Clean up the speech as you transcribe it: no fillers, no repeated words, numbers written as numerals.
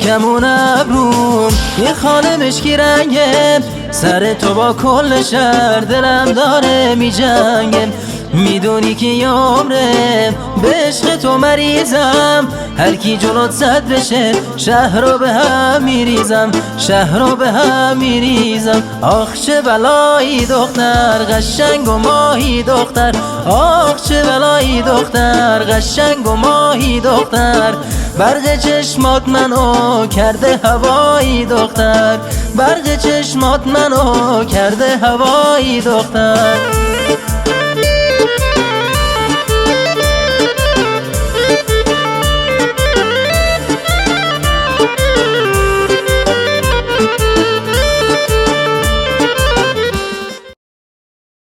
کمون ابروم یه خانه مشکی رنگه، سر تو با کل شهر دلم داره می جنگه. میدونی که یه عمره به عشق تو مریضم، هر کی جلوت زد بشه شهر رو به هم میریزم، شهر رو به هم میریزم. آخ چه بلایی دختر قشنگ و ماهی دختر، آخ چه بلایی دختر قشنگ و ماهی دختر. برق چشمات منو کرده هوایی دختر، برق چشمات منو کرده هوایی دختر.